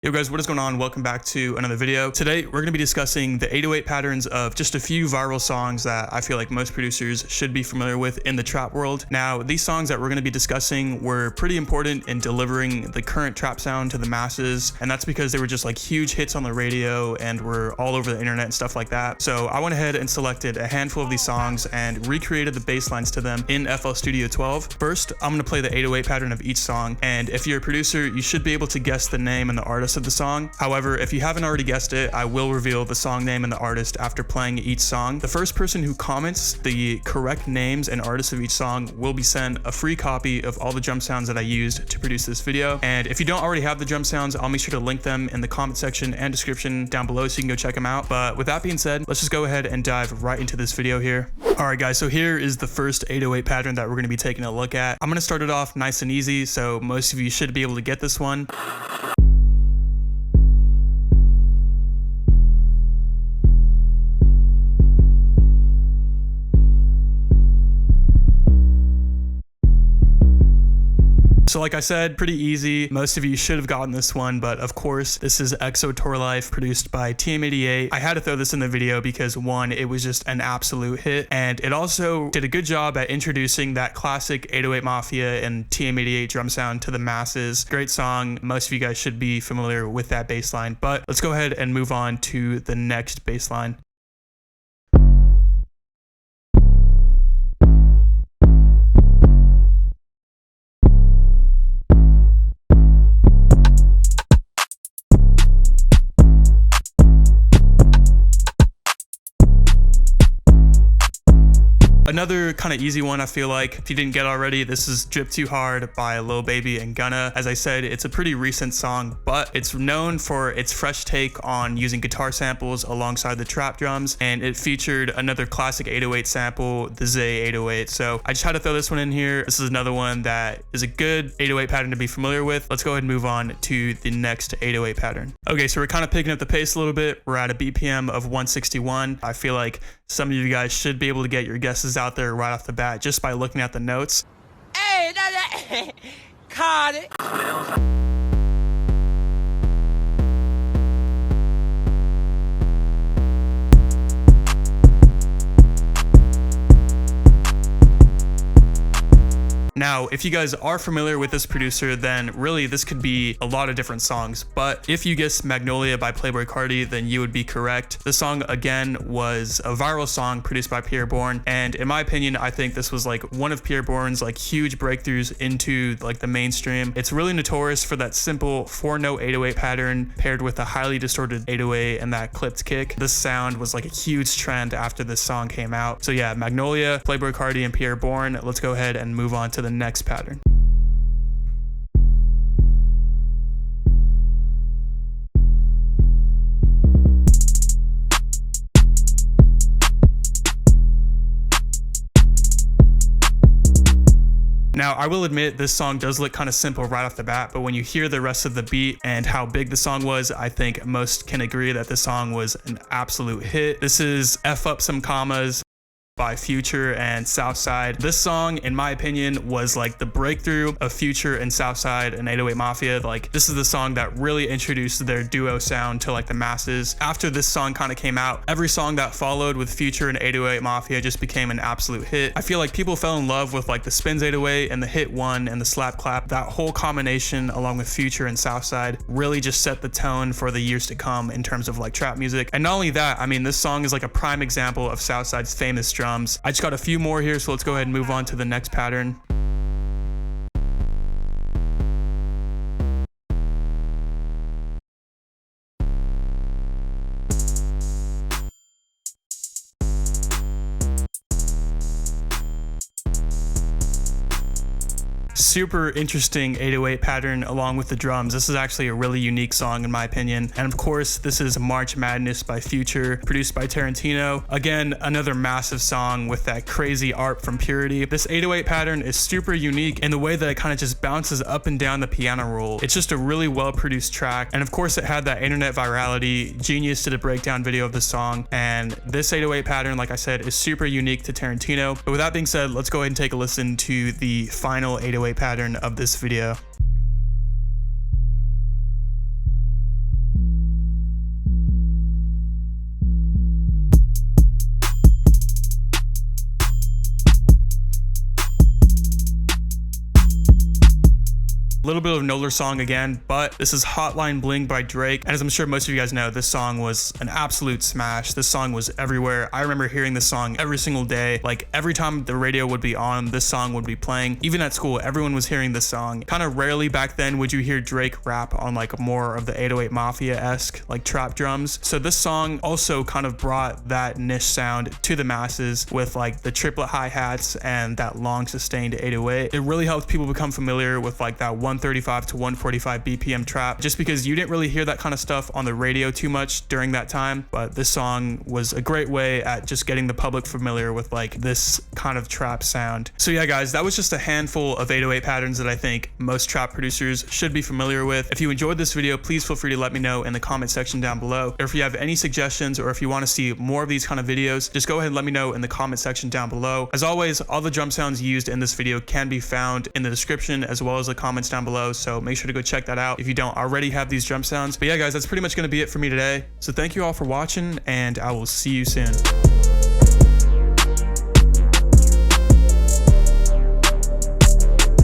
Yo guys, what is going on? Welcome back to another video. Today, we're going to be discussing the 808 patterns of just a few viral songs that I feel like most producers should be familiar with in the trap world. Now, these songs that we're going to be discussing were pretty important in delivering the current trap sound to the masses, and that's because they were just like huge hits on the radio and were all over the internet and stuff like that. So I went ahead and selected a handful of these songs and recreated the bass lines to them in FL Studio 12. First, I'm going to play the 808 pattern of each song, and if you're a producer, you should be able to guess the name and the artist of the song. However, if you haven't already guessed it, I will reveal the song name and the artist after playing each song. The first person who comments the correct names and artists of each song will be sent a free copy of all the drum sounds that I used to produce this video. And if you don't already have the drum sounds, I'll make sure to link them in the comment section and description down below so you can go check them out. But with that being said, let's just go ahead and dive right into this video here. Alright guys, so here is the first 808 pattern that we're going to be taking a look at. I'm going to start it off nice and easy, so most of you should be able to get this one. So like I said, pretty easy. Most of you should have gotten this one, but of course, this is EXO Tour Life produced by TM88. I had to throw this in the video because one, it was just an absolute hit, and it also did a good job at introducing that classic 808 Mafia and TM88 drum sound to the masses. Great song. Most of you guys should be familiar with that bass line, but let's go ahead and move on to the next bass line. Another kind of easy one, I feel like, if you didn't get already, this is Drip Too Hard by Lil Baby and Gunna. As I said, it's a pretty recent song, but it's known for its fresh take on using guitar samples alongside the trap drums, and it featured another classic 808 sample, the Zay 808. So I just had to throw this one in here. This is another one that is a good 808 pattern to be familiar with. Let's go ahead and move on to the next 808 pattern. Okay, so we're kind of picking up the pace a little bit. We're at a BPM of 161. I feel like some of you guys should be able to get your guesses out there right off the bat just by looking at the notes. Hey, caught it. Now, if you guys are familiar with this producer, then really this could be a lot of different songs. But if you guessed Magnolia by Playboi Carti, then you would be correct. The song, again, was a viral song produced by Pierre Bourne. And in my opinion, I think this was like one of Pierre Bourne's like huge breakthroughs into like the mainstream. It's really notorious for that simple 4-note 808 pattern paired with a highly distorted 808 and that clipped kick. This sound was like a huge trend after this song came out. So yeah, Magnolia, Playboi Carti, and Pierre Bourne. Let's go ahead and move on to the next pattern. Now, I will admit this song does look kind of simple right off the bat, but when you hear the rest of the beat and how big the song was, I think most can agree that this song was an absolute hit. This is F Up Some Commas by Future and Southside. This song, in my opinion, was like the breakthrough of Future and Southside and 808 Mafia. Like, this is the song that really introduced their duo sound to like the masses. After this song kind of came out, every song that followed with Future and 808 Mafia just became an absolute hit. I feel like people fell in love with like the Spinz 808 and the Hit 1 and the Slap Clap. That whole combination along with Future and Southside really just set the tone for the years to come in terms of like trap music. And not only that, I mean, this song is like a prime example of Southside's famous drums. I just got a few more here, so let's go ahead and move on to the next pattern. Super interesting 808 pattern along with the drums. This is actually a really unique song in my opinion. And of course, this is March Madness by Future, produced by Tarantino. Again, another massive song with that crazy art from Purity. This 808 pattern is super unique in the way that it kind of just bounces up and down the piano roll. It's just a really well produced track. And of course, it had that internet virality. Genius did a breakdown video of the song. And this 808 pattern, like I said, is super unique to Tarantino. But with that being said, let's go ahead and take a listen to the final 808 pattern of this video. little bit of an older song again, but this is Hotline Bling by Drake. And as I'm sure most of you guys know, this song was an absolute smash. This song was everywhere. I remember hearing this song every single day. Like every time the radio would be on, this song would be playing. Even at school, everyone was hearing this song. Kind of rarely back then would you hear Drake rap on like more of the 808 Mafia-esque like trap drums. So this song also kind of brought that niche sound to the masses with like the triplet hi-hats and that long sustained 808. It really helped people become familiar with like that 135 to 145 BPM trap, just because you didn't really hear that kind of stuff on the radio too much during that time. But this song was a great way at just getting the public familiar with like this kind of trap sound. So yeah guys, that was just a handful of 808 patterns that I think most trap producers should be familiar with. If you enjoyed this video, please feel free to let me know in the comment section down below. Or if you have any suggestions or if you want to see more of these kind of videos, just go ahead and let me know in the comment section down below. As always, all the drum sounds used in this video can be found in the description as well as the comments down below, so make sure to go check that out if you don't already have these drum sounds. But yeah guys, that's pretty much going to be it for me today. So thank you all for watching, and I will see you soon.